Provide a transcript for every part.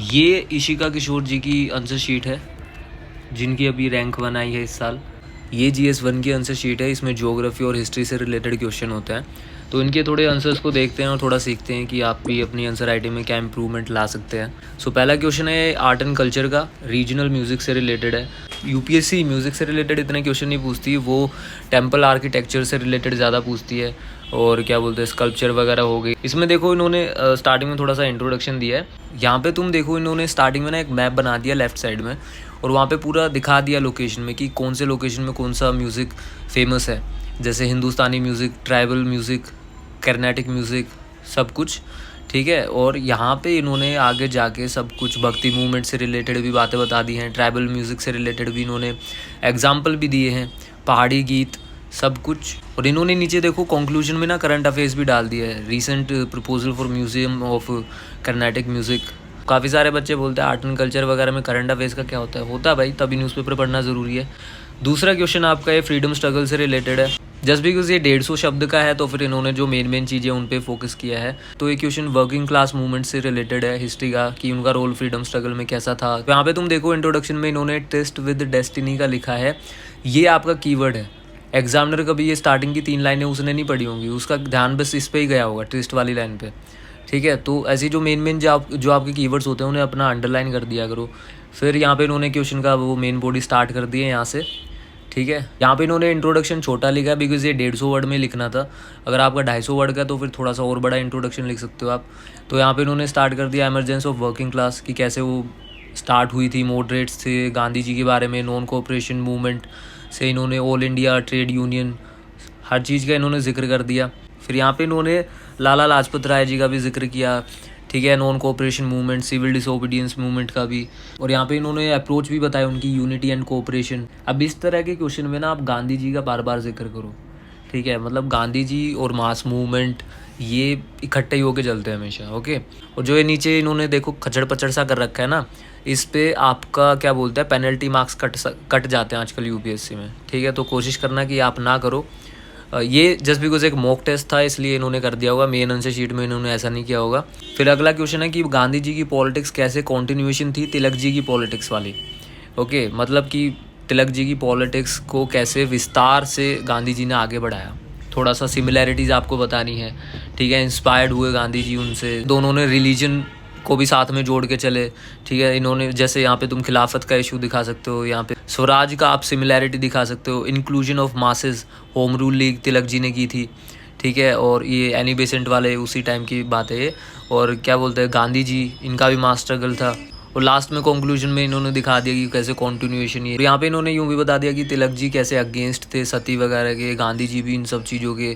ये इशिका किशोर जी की answer sheet है, जिनकी अभी रैंक 1 आई है इस साल। ये GS1 की आंसर शीट है, इसमें ज्योग्राफी और हिस्ट्री से रिलेटेड क्वेश्चन होते हैं। तो इनके थोड़े आंसर्स को देखते हैं और थोड़ा सीखते हैं कि आप भी अपनी आंसर राइटिंग में क्या इंप्रूवमेंट ला सकते हैं। सो पहला क्वेश्चन है आर्ट एंड कल्चर का, रीजनल म्यूज़िक से रिलेटेड है। UPSC म्यूज़िक से रिलेटेड इतने क्वेश्चन नहीं पूछती, वो टेम्पल आर्किटेक्चर से रिलेटेड ज़्यादा पूछती है, और क्या बोलते हैं स्कल्पचर वगैरह हो गई। इसमें देखो इन्होंने स्टार्टिंग में थोड़ा सा इंट्रोडक्शन दिया है। यहाँ पे तुम देखो इन्होंने स्टार्टिंग में ना एक मैप बना दिया लेफ्ट साइड में, और वहाँ पे पूरा दिखा दिया लोकेशन में कि कौन से लोकेशन में कौन सा म्यूज़िक फेमस है, जैसे Hindustani music, tribal music, Carnatic music, सब कुछ। ठीक है, और यहाँ पे इन्होंने आगे जाके सब कुछ भक्ति मूवमेंट से रिलेटेड भी बातें बता दी हैं, ट्राइबल म्यूज़िक से रिलेटेड भी इन्होंने एग्जाम्पल भी दिए हैं, पहाड़ी गीत, सब कुछ। और इन्होंने नीचे देखो कंक्लूजन में ना करंट अफेयर्स भी डाल दिया है, recent proposal for museum of Carnatic music. काफ़ी सारे बच्चे बोलते हैं आर्ट एंड कल्चर वगैरह में करंट अफेयर्स का क्या होता है। होता है भाई, तभी न्यूज़पेपर पढ़ना ज़रूरी है। दूसरा क्वेश्चन आपका ये फ्रीडम स्ट्रगल से रिलेटेड है। जस्ट बिकॉज ये 150 शब्द का है तो फिर इन्होंने जो मेन चीज़ें उन पे फोकस किया है। तो ये क्वेश्चन वर्किंग क्लास मूवमेंट से रिलेटेड है, हिस्ट्री का, कि उनका रोल फ्रीडम स्ट्रगल में कैसा था। तो यहाँ पे तुम देखो इंट्रोडक्शन में इन्होंने टेस्ट विद डेस्टिनी का लिखा है, ये आपका कीवर्ड है। एग्जामिनर कभी ये स्टार्टिंग की 3 लाइनें उसने नहीं पढ़ी होंगी, उसका ध्यान बस इस पे ही गया होगा, ट्विस्ट वाली लाइन पे। ठीक है, तो ऐसी जो मेन जो आपके कीवर्ड्स होते हैं उन्हें अपना अंडरलाइन कर दिया करो। फिर यहाँ पे इन्होंने क्वेश्चन का वो मेन बॉडी स्टार्ट कर दी है यहाँ से। ठीक है, यहाँ पे इन्होंने इंट्रोडक्शन छोटा लिखा है बिकॉज ये 150 वर्ड में लिखना था। अगर आपका 250 वर्ड का तो फिर थोड़ा सा और बड़ा इंट्रोडक्शन लिख सकते हो आप। तो यहाँ पे इन्होंने स्टार्ट कर दिया एमरजेंस ऑफ वर्किंग क्लास, कि कैसे वो स्टार्ट हुई थी, मॉडरेट्स से, गांधी जी के बारे में, नॉन कोऑपरेशन मूवमेंट से इन्होंने ऑल इंडिया ट्रेड यूनियन, हर चीज़ का इन्होंने जिक्र कर दिया। फिर यहाँ पे इन्होंने लाला लाजपत राय जी का भी जिक्र किया। ठीक है, non cooperation movement, civil disobedience movement का भी, और यहाँ पे इन्होंने अप्रोच भी बताया उनकी, यूनिटी एंड कोऑपरेशन। अब इस तरह के क्वेश्चन में ना आप गांधी जी का बार बार जिक्र करो। ठीक है, मतलब गांधी जी और मास मूवमेंट ये इकट्ठे ही होके चलते हैं हमेशा। ओके, और जो ये नीचे इन्होंने देखो खचड़ पचड़ सा कर रखा है ना, इस पे आपका क्या बोलते हैं पेनल्टी मार्क्स कट जाते हैं आजकल UPSC में। ठीक है, तो कोशिश करना कि आप ना करो। ये जस्ट बिकॉज एक मॉक टेस्ट था इसलिए इन्होंने कर दिया होगा, मेन आंसर शीट में इन्होंने ऐसा नहीं किया होगा। फिर अगला क्वेश्चन है कि गांधी जी की पॉलिटिक्स कैसे कॉन्टिन्यूएशन थी तिलक जी की पॉलिटिक्स वाली। ओके, मतलब कि तिलक जी की पॉलिटिक्स को कैसे विस्तार से गांधी जी ने आगे बढ़ाया, थोड़ा सा सिमिलैरिटीज़ आपको बतानी है। ठीक है, इंस्पायर्ड हुए गांधी जी उनसे, दोनों ने रिलीजन को भी साथ में जोड़ के चले। ठीक है, इन्होंने जैसे यहाँ पे तुम खिलाफत का इशू दिखा सकते हो, यहाँ पे स्वराज का आप सिमिलैरिटी दिखा सकते हो, inclusion of masses, home rule league Tilak ji ने की थी। ठीक है, और ये एनी बेसेंट वाले उसी टाइम की बात है। और क्या बोलते हैं गांधी जी, इनका भी मास स्ट्रगल था। और लास्ट में कंक्लूजन में इन्होंने दिखा दिया कि कैसे कॉन्टिन्यूएशन ये। यहाँ पे इन्होंने यूँ भी बता दिया कि तिलक जी कैसे अगेंस्ट थे सती वगैरह के, गांधी जी भी इन सब चीज़ों के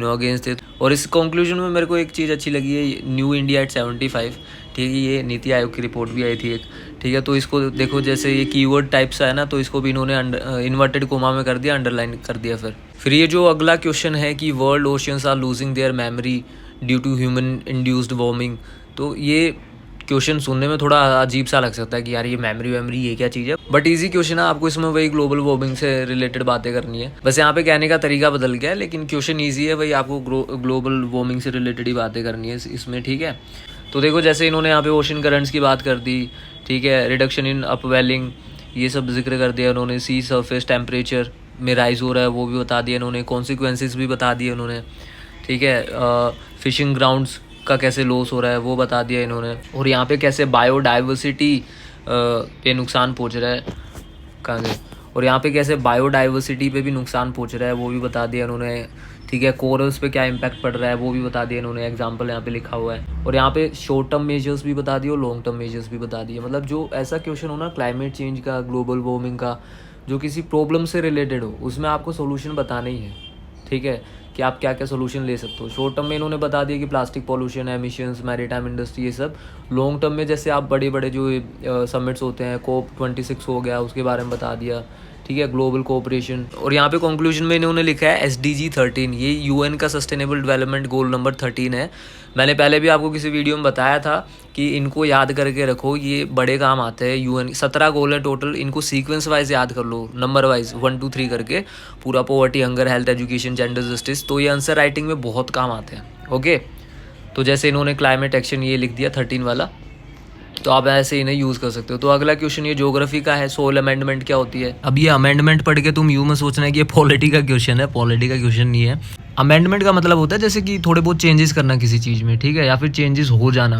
अगेंस्ट थे। और इस कंक्लूजन में मेरे को एक चीज़ अच्छी लगी है, न्यू इंडिया एट 75। ठीक है, ये नीति आयोग की रिपोर्ट भी आई थी एक। ठीक है, तो इसको देखो जैसे ये कीवर्ड टाइप सा है ना, तो इसको भी इन्होंने इन्वर्टेड कोमा में कर दिया, अंडरलाइन कर दिया। फिर ये जो अगला क्वेश्चन है कि world oceans are losing their memory due to human induced warming. तो ये क्वेश्चन सुनने में थोड़ा अजीब सा लग सकता है कि यार ये मेमोरी ये क्या चीज़ है, बट इजी क्वेश्चन है। आपको इसमें वही ग्लोबल वार्मिंग से रिलेटेड बातें करनी है, बस यहाँ पे कहने का तरीका बदल गया है, लेकिन क्वेश्चन ईजी है। वही आपको ग्लोबल वार्मिंग से रिलेटेड ही बातें करनी है इसमें। ठीक है, तो देखो जैसे इन्होंने यहाँ पे ओशन करंट्स की बात कर दी। ठीक है, रिडक्शन इन अपवेलिंग, ये सब जिक्र कर दिया उन्होंने। सी सरफेस टेम्परेचर में राइज हो रहा है वो भी बता दिया इन्होंने, कॉन्सिक्वेंसेस भी बता दिए उन्होंने। ठीक है, फिशिंग ग्राउंड्स का कैसे लॉस हो रहा है वो बता दिया इन्होंने। और यहाँ पे कैसे बायोडाइवर्सिटी पे नुकसान पहुँच रहा है, कहाँ गए, और यहाँ पे कैसे बायोडाइवर्सिटी पे भी नुकसान पहुँच रहा है वो भी बता दिया इन्होंने। ठीक है, कोरल्स पे क्या इम्पैक्ट पड़ रहा है वो भी बता दिया इन्होंने, एग्जांपल यहाँ पे लिखा हुआ है। और यहाँ पे शॉर्ट टर्म मेजर्स भी बता दिए और लॉन्ग टर्म मेजर्स भी बता दिए। मतलब जो ऐसा क्वेश्चन हो ना क्लाइमेट चेंज का, ग्लोबल वार्मिंग का, जो किसी प्रॉब्लम से रिलेटेड हो, उसमें आपको सोल्यूशन बताना ही है। ठीक है, कि आप क्या क्या सोल्यूशन ले सकते हो। शॉर्ट टर्म में इन्होंने बता दिया कि plastic pollution, emissions, maritime industry, ये सब। लॉन्ग टर्म में जैसे आप बड़े बड़े जो समिट्स होते हैं, COP26 हो गया, उसके बारे में बता दिया। ठीक है, ग्लोबल कोऑपरेशन। और यहाँ पे कंक्लूजन में इन्होंने लिखा है SDG 13, ये UN का सस्टेनेबल डेवलपमेंट गोल नंबर 13 है। मैंने पहले भी आपको किसी वीडियो में बताया था कि इनको याद करके रखो, ये बड़े काम आते हैं। UN 17 गोल है टोटल, इनको सीक्वेंस वाइज याद कर लो, नंबर वाइज 1 2 3 करके पूरा। Poverty, hunger, health, education, gender justice, तो ये आंसर राइटिंग में बहुत काम आते हैं। ओके, तो जैसे इन्होंने क्लाइमेट एक्शन ये लिख दिया 13 वाला। तो आप ऐसे इन्हें यूज़ कर सकते हो। तो अगला क्वेश्चन ये ज्योग्राफी का है, सोल अमेंडमेंट क्या होती है। अब ये अमेंडमेंट पढ़ के तुम यूँ में सोचना है कि ये पॉलिटी का क्वेश्चन है, पॉलिटी का क्वेश्चन नहीं है। अमेंडमेंट का मतलब होता है जैसे कि थोड़े बहुत चेंजेस करना किसी चीज़ में, ठीक है, या फिर चेंजेस हो जाना।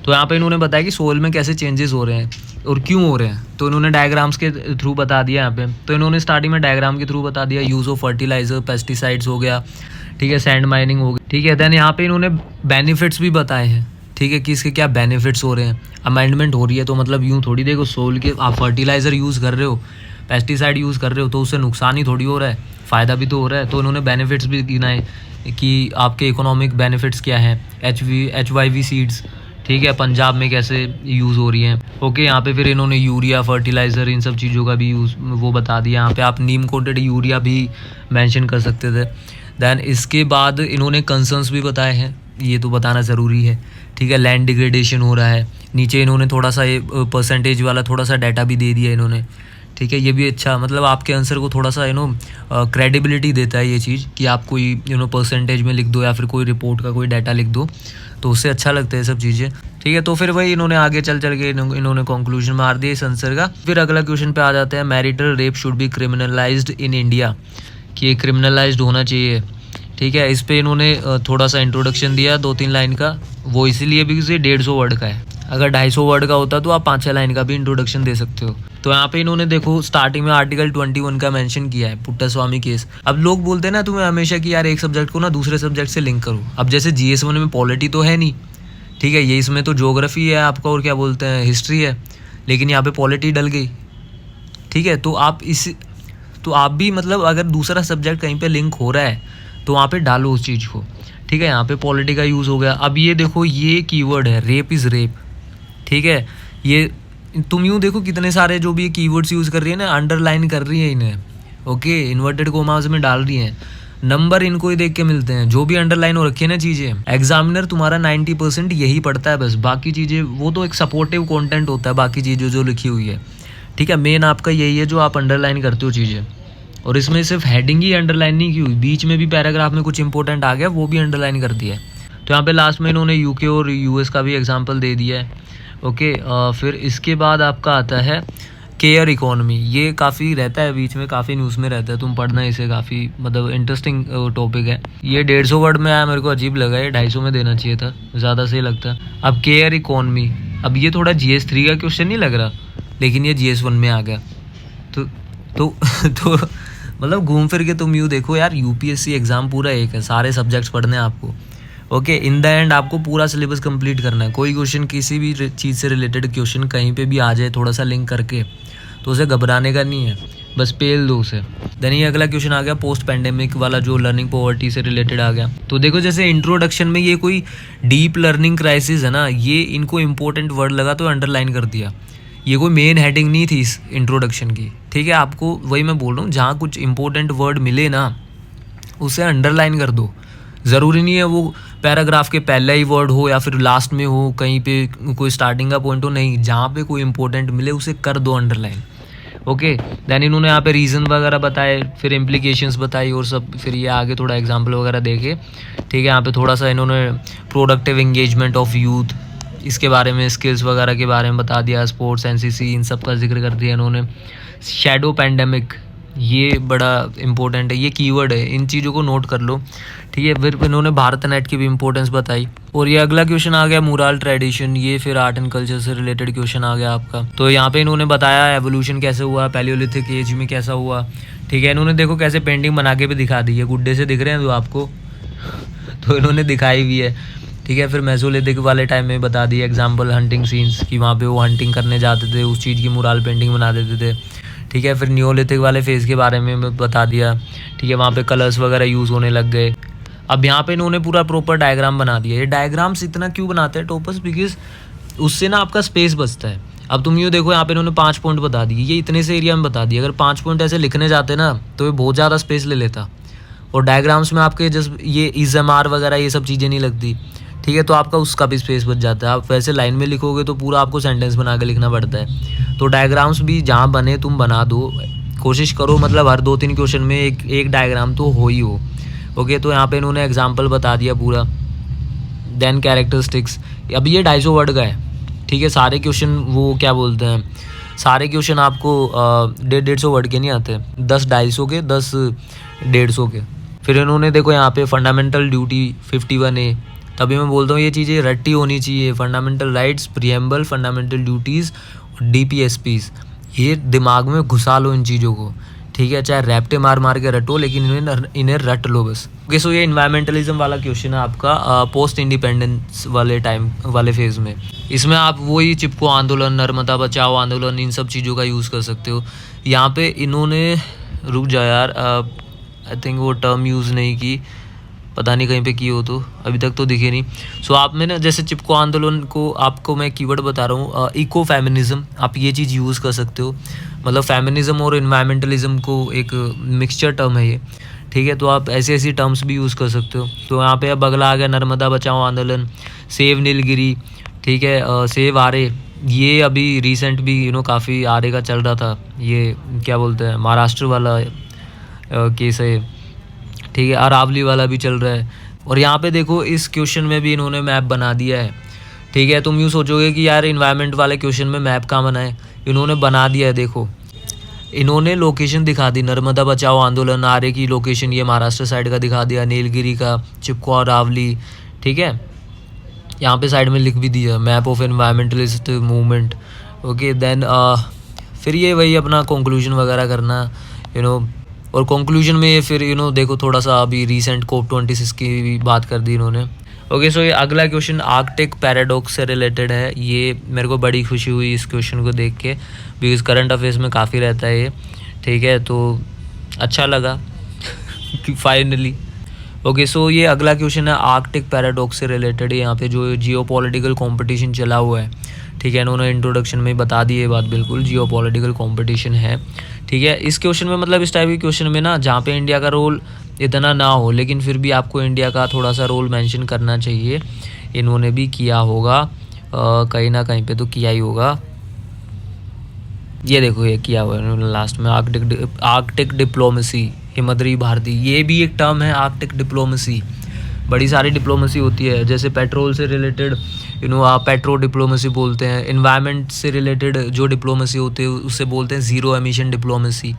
तो यहाँ पे इन्होंने बताया कि सोल में कैसे चेंजेस हो रहे हैं और क्यों हो रहे हैं। तो इन्होंने डायग्राम्स के थ्रू बता दिया यहाँ पे। तो इन्होंने स्टार्टिंग में डायग्राम के थ्रू बता दिया, यूज़ ऑफ फर्टिलाइजर, पेस्टिसाइड्स हो गया, ठीक है, सैंड माइनिंग हो गया, ठीक है। दैन यहाँ पे इन्होंने बेनिफिट्स भी बताए हैं, ठीक है, कि इसके क्या बेनिफिट्स हो रहे हैं। अमेंडमेंट हो रही है तो मतलब यूँ थोड़ी, देखो सोल के आप फर्टिलाइज़र यूज़ कर रहे हो, पेस्टिसाइड यूज़ कर रहे हो, तो उससे नुकसान ही थोड़ी हो रहा है, फ़ायदा भी तो हो रहा है। तो इन्होंने बेनिफिट्स भी गिनाए कि आपके इकोनॉमिक बेनिफिट्स क्या हैं। HYV सीड्स, ठीक है, पंजाब में कैसे यूज़ हो रही हैं। ओके, यहाँ पे फिर इन्होंने यूरिया, फर्टिलाइज़र, इन सब चीज़ों का भी यूज़ वो बता दिया। यहाँ पे आप नीम कोटेड यूरिया भी मेंशन कर सकते थे। दैन इसके बाद इन्होंने कंसर्न्स भी बताए हैं, ये तो बताना ज़रूरी है, ठीक है। लैंड डिग्रेडेशन हो रहा है, नीचे इन्होंने थोड़ा सा ये परसेंटेज वाला थोड़ा सा डाटा भी दे दिया इन्होंने, ठीक है। ये भी अच्छा, मतलब आपके आंसर को थोड़ा सा क्रेडिबिलिटी देता है ये चीज़ कि आप कोई परसेंटेज में लिख दो या फिर कोई रिपोर्ट का कोई डाटा लिख दो, तो उससे अच्छा लगता है सब चीज़ें, ठीक है। तो फिर वही इन्होंने आगे चल के इन्होंने कंक्लूजन मार दिया इस आंसर का। फिर अगला क्वेश्चन पे आ जाते हैं, marital rape should be criminalised in India, कि ये क्रिमिनलाइज्ड होना चाहिए, ठीक है। इस पे इन्होंने थोड़ा सा इंट्रोडक्शन दिया 2-3 लाइन का, वो इसीलिए बिकॉज ये 150 वर्ड का है। अगर 250 वर्ड का होता तो आप 5-6 लाइन का भी इंट्रोडक्शन दे सकते हो। तो यहाँ पे इन्होंने देखो स्टार्टिंग में आर्टिकल 21 का मेंशन किया है, पुट्टास्वामी केस। अब लोग बोलते हैं ना तुम्हें हमेशा कि यार एक सब्जेक्ट को ना दूसरे सब्जेक्ट से लिंक करो। अब जैसे GS1 में पॉलिटी तो है नहीं, ठीक है, ये इसमें तो ज्योग्राफी है आपका और क्या बोलते हैं हिस्ट्री है, लेकिन यहाँ पे पॉलिटी डल गई, ठीक है। तो आप भी मतलब अगर दूसरा सब्जेक्ट कहीं पे लिंक हो रहा है तो वहाँ पे डालो उस चीज़ को, ठीक है। यहाँ पे पॉलिटी का यूज़ हो गया। अब ये देखो ये कीवर्ड है, रेप इज़ रेप, ठीक है। ये तुम यूँ देखो कितने सारे जो भी कीवर्ड्स यूज़ कर रही है ना, अंडरलाइन कर रही है इन्हें, ओके, इन्वर्टेड कोमास में डाल रही हैं, नंबर इनको ही देख के मिलते हैं। जो भी अंडरलाइन हो रखी है ना चीज़ें, एग्जामिनर तुम्हारा 90% यही पढ़ता है बस, बाकी चीज़ें वो तो एक सपोर्टिव कंटेंट होता है, बाकी चीज़ें जो लिखी हुई है, ठीक है। मेन आपका यही है जो आप अंडरलाइन करते हो चीज़ें। और इसमें सिर्फ हेडिंग ही अंडरलाइन नहीं की हुई, बीच में भी पैराग्राफ में कुछ इंपॉर्टेंट आ गया वो भी अंडरलाइन कर दिया है। तो यहाँ पे लास्ट में इन्होंने UK और US का भी एग्जांपल दे दिया है, ओके। फिर इसके बाद आपका आता है केयर इकोनॉमी। ये काफ़ी रहता है बीच में, काफ़ी न्यूज़ में रहता है, तुम पढ़ना इसे, काफ़ी मतलब इंटरेस्टिंग टॉपिक है। ये 150 वर्ड में आया, मेरे को अजीब लगा, ये 250 में देना चाहिए था, ज़्यादा सही लगता है। अब केयर इकोनॉमी, अब ये थोड़ा GS3 का क्वेश्चन नहीं लग रहा, लेकिन ये GS1 में आ गया। तो मतलब घूम फिर के तुम यूँ देखो यार, UPSC एग्ज़ाम पूरा एक है, सारे सब्जेक्ट्स पढ़ने हैं आपको, ओके। इन द एंड आपको पूरा सिलेबस कंप्लीट करना है। कोई क्वेश्चन किसी भी चीज़ से रिलेटेड क्वेश्चन कहीं पे भी आ जाए थोड़ा सा लिंक करके, तो उसे घबराने का नहीं है, बस पेल दो उसे। देन ये अगला क्वेश्चन आ गया पोस्ट पैंडेमिक वाला, जो लर्निंग पॉवर्टी से रिलेटेड आ गया। तो देखो जैसे इंट्रोडक्शन में ये कोई डीप लर्निंग क्राइसिस है ना, ये इनको इंपॉर्टेंट वर्ड लगा तो अंडरलाइन कर दिया। ये कोई मेन हेडिंग नहीं थी इस इंट्रोडक्शन की, ठीक है। आपको वही मैं बोल रहा हूँ, जहाँ कुछ इंपॉर्टेंट वर्ड मिले ना उसे अंडरलाइन कर दो। ज़रूरी नहीं है वो पैराग्राफ के पहले ही वर्ड हो या फिर लास्ट में हो, कहीं पे कोई स्टार्टिंग का पॉइंट हो, नहीं, जहाँ पे कोई इंपॉर्टेंट मिले उसे कर दो अंडरलाइन, ओके। दैन इन्होंने यहाँ पे रीज़न वगैरह बताए, फिर इम्प्लीकेशंस बताई और सब, फिर ये आगे थोड़ा एग्जांपल वगैरह देखे, ठीक है। यहाँ पे थोड़ा सा इन्होंने प्रोडक्टिव एंगेजमेंट ऑफ यूथ, इसके बारे में, स्किल्स वगैरह के बारे में बता दिया, स्पोर्ट्स, NCC, इन सब का जिक्र कर दिया इन्होंने। शैडो पैंडेमिक, ये बड़ा इंपॉर्टेंट है, ये कीवर्ड है, इन चीज़ों को नोट कर लो, ठीक है। फिर इन्होंने भारत नेट की भी इंपॉर्टेंस बताई। और ये अगला क्वेश्चन आ गया मुराल ट्रेडिशन, ये फिर आर्ट एंड कल्चर से रिलेटेड क्वेश्चन आ गया आपका। तो यहाँ पे इन्होंने बताया एवोल्यूशन कैसे हुआ, पैलियोलिथिक एज में कैसा हुआ, ठीक है। इन्होंने देखो कैसे पेंटिंग बना के भी दिखा दी है, गुड्डे से दिख रहे हैं जो आपको तो इन्होंने दिखाई भी है, ठीक है। फिर मेसोलिथिक वाले टाइम में बता दिया एग्जाम्पल, हंटिंग सीन्स कि वहाँ पे वो हंटिंग करने जाते थे, उस चीज़ की मुराल पेंटिंग बना देते थे, ठीक है। फिर नियोलिथिक वाले फेज़ के बारे में बता दिया, ठीक है। वहाँ पे कलर्स वगैरह यूज़ होने लग गए। अब यहाँ पे इन्होंने पूरा प्रॉपर डायग्राम बना दिया। ये डायग्राम्स इतना क्यों बनाते हैं टॉपर्स, बिकॉज उससे ना आपका स्पेस बचता है। अब तुम यूँ देखो, यहाँ पे इन्होंने 5 पॉइंट बता दिए, ये इतने से एरिया में बता दिए। अगर 5 पॉइंट ऐसे लिखने जाते ना तो ये बहुत ज़्यादा स्पेस ले लेता, और डायग्राम्स में आपके जस्ट ये इज़मार वगैरह ये सब चीज़ें नहीं लगती, ठीक है। तो आपका उसका भी स्पेस बच जाता है। आप वैसे लाइन में लिखोगे तो पूरा आपको सेंटेंस बना के लिखना पड़ता है। तो डायग्राम्स भी जहाँ बने तुम बना दो, कोशिश करो, मतलब हर 2-3 क्वेश्चन में एक डायग्राम तो हो ही हो, ओके। तो यहाँ पे इन्होंने एग्जांपल बता दिया पूरा। देन कैरेक्टरिस्टिक्स, अब ये 250 वर्ड का है, ठीक है। सारे क्वेश्चन वो क्या बोलते हैं, सारे क्वेश्चन आपको 150 वर्ड के नहीं आते, 10 250 के, 10 150 के। फिर इन्होंने देखो यहाँ पे फंडामेंटल ड्यूटी 51A, तभी मैं बोलता हूँ ये चीज़ें रट्टी होनी चाहिए। Fundamental rights, preamble, fundamental duties और DPSPs, ये दिमाग में घुसा लो इन चीज़ों को, ठीक है। चाहे रैप्टे मार मार के रटो, लेकिन इन्हें रट लो बस। ओके, सो ये इन्वायरमेंटलिज्म वाला क्वेश्चन है आपका पोस्ट इंडिपेंडेंस वाले टाइम वाले फेज़ में। इसमें आप वही चिपको आंदोलन, नर्मदा बचाओ आंदोलन, इन सब चीज़ों का यूज़ कर सकते हो। यहाँ पे इन्होंने, रुक जा यार, आई थिंक वो टर्म यूज़ नहीं की, पता नहीं कहीं पे की हो तो, अभी तक तो दिखे नहीं। सो आप में ना, जैसे चिपको आंदोलन को आपको मैं कीवर्ड बता रहा हूँ, इको फेमिनिज्म, आप ये चीज़ यूज़ कर सकते हो। मतलब फेमिनिज्म और इन्वायरमेंटलिज्म को एक मिक्सचर टर्म है ये, ठीक है। तो आप ऐसी ऐसी टर्म्स भी यूज़ कर सकते हो। तो यहाँ पे अब अगला आ गया नर्मदा बचाओ आंदोलन, सेव नीलगिरी, ठीक है, सेव आरे। ये अभी रिसेंट भी काफ़ी आरे का चल रहा था, ये क्या बोलते हैं, महाराष्ट्र वाला केस है, ठीक है। अरावली वाला भी चल रहा है। और यहाँ पे देखो इस क्वेश्चन में भी इन्होंने मैप बना दिया है, ठीक है। तुम यूँ सोचोगे कि यार इन्वायरमेंट वाले क्वेश्चन में मैप कहाँ बनाए, इन्होंने बना दिया है। देखो इन्होंने लोकेशन दिखा दी, नर्मदा बचाओ आंदोलन आरे की लोकेशन ये महाराष्ट्र साइड का दिखा दिया, नीलगिरी का, चिपको, अरावली, ठीक है। यहाँ पे साइड में लिख भी दिया map of environmentalist movement. Okay, then फिर ये वही अपना कंक्लूजन वगैरह करना, और कंक्लूजन में फिर देखो थोड़ा सा अभी रिसेंट COP26 की भी बात कर दी इन्होंने। ओके, सो ये अगला क्वेश्चन आर्कटिक पैराडॉक्स से रिलेटेड है। ये मेरे को बड़ी खुशी हुई इस क्वेश्चन को देख के, बिकॉज करंट अफेयर्स में काफ़ी रहता है ये, ठीक है। तो अच्छा लगा कि फाइनली। ओके, सो ये अगला क्वेश्चन है आर्कटिक पैराडॉक्स से रिलेटेड। यहाँ पे जो जियोपॉलिटिकल कंपटीशन चला हुआ है, ठीक है, इन्होंने इंट्रोडक्शन में बता दी ये बात, बिल्कुल जियोपॉलिटिकल कंपटीशन है, ठीक है। इस क्वेश्चन में मतलब इस टाइप के क्वेश्चन में ना, जहाँ पे इंडिया का रोल इतना ना हो, लेकिन फिर भी आपको इंडिया का थोड़ा सा रोल मेंशन करना चाहिए। इन्होंने भी किया होगा कहीं ना कहीं पे, तो किया ही होगा। ये देखो ये किया हुआ है इन्होंने लास्ट में, आर्कटिक डिप्लोमेसी, हिमद्री भारती, ये भी एक टर्म है आर्कटिक डिप्लोमेसी। बड़ी सारी डिप्लोमेसी होती है, जैसे पेट्रोल से रिलेटेड आप पेट्रो डिप्लोमेसी बोलते हैं। इन्वायरमेंट से रिलेटेड जो डिप्लोमेसी होती है उससे बोलते हैं zero emission diplomacy,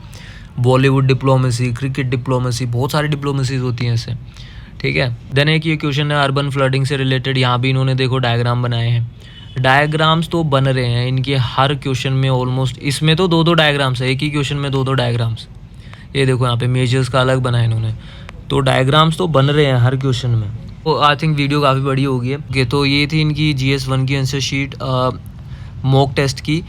Bollywood diplomacy, cricket diplomacy, बहुत सारी डिप्लोमेसीज होती हैं इससे, ठीक है। देन एक ये क्वेश्चन है अर्बन फ्लडिंग से रिलेटेड। यहाँ भी इन्होंने देखो डायग्राम बनाए हैं, डायग्राम्स तो बन रहे हैं इनके हर क्वेश्चन में ऑलमोस्ट। इसमें तो 2-2 डायग्राम्स है, एक ही क्वेश्चन में 2-2 डायग्राम्स। ये देखो यहाँ पे मेजर्स का अलग बनाया इन्होंने, तो डायग्राम्स तो बन रहे हैं हर क्वेश्चन में। तो आई थिंक वीडियो काफ़ी बड़ी हो गई है। ओके, तो ये थी इनकी GS1 की आंसर शीट मॉक टेस्ट की।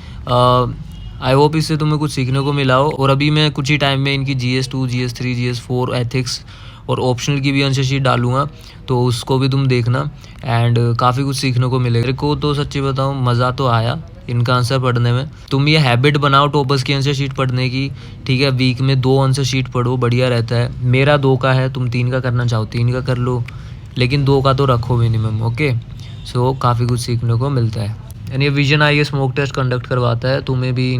आई होप इससे तुम्हें कुछ सीखने को मिला हो। और अभी मैं कुछ ही टाइम में इनकी GS2, GS3, GS4 एथिक्स और ऑप्शनल की भी आंसर शीट डालूंगा, तो उसको भी तुम देखना। एंड काफ़ी कुछ सीखने को मिलेगा। मेरे को तो सच्ची बताऊँ मज़ा तो आया इनका आंसर पढ़ने में। तुम ये हैबिट बनाओ टॉपर्स की आंसर शीट पढ़ने की, ठीक है। वीक में 2 आंसर शीट पढ़ो, बढ़िया रहता है। मेरा 2 का है, तुम 3 का करना चाहो 3 का कर लो, लेकिन 2 का तो रखो मिनिमम। ओके, सो काफ़ी कुछ सीखने को मिलता है। यानी Vision IAS mock test conduct करवाता है, तुम्हें भी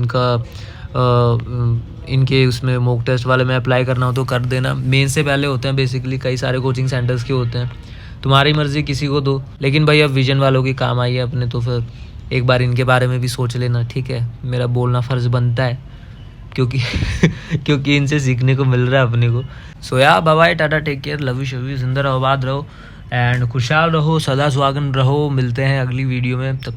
इनके उसमें मॉक टेस्ट वाले में अप्लाई करना हो तो कर देना। मेन से पहले होते हैं बेसिकली, कई सारे कोचिंग सेंटर्स के होते हैं, तुम्हारी मर्जी किसी को दो, लेकिन भाई अब विजन वालों की काम आई है अपने, तो फिर एक बार इनके बारे में भी सोच लेना, ठीक है। मेरा बोलना फ़र्ज़ बनता है क्योंकि क्योंकि इनसे सीखने को मिल रहा है अपने को। सो या bye bye, tata, take care, love you, शव यू, जिंदा रहो, आबाद रहो एंड खुशहाल रहो, सदा सुहागन रहो। मिलते हैं अगली वीडियो में, तब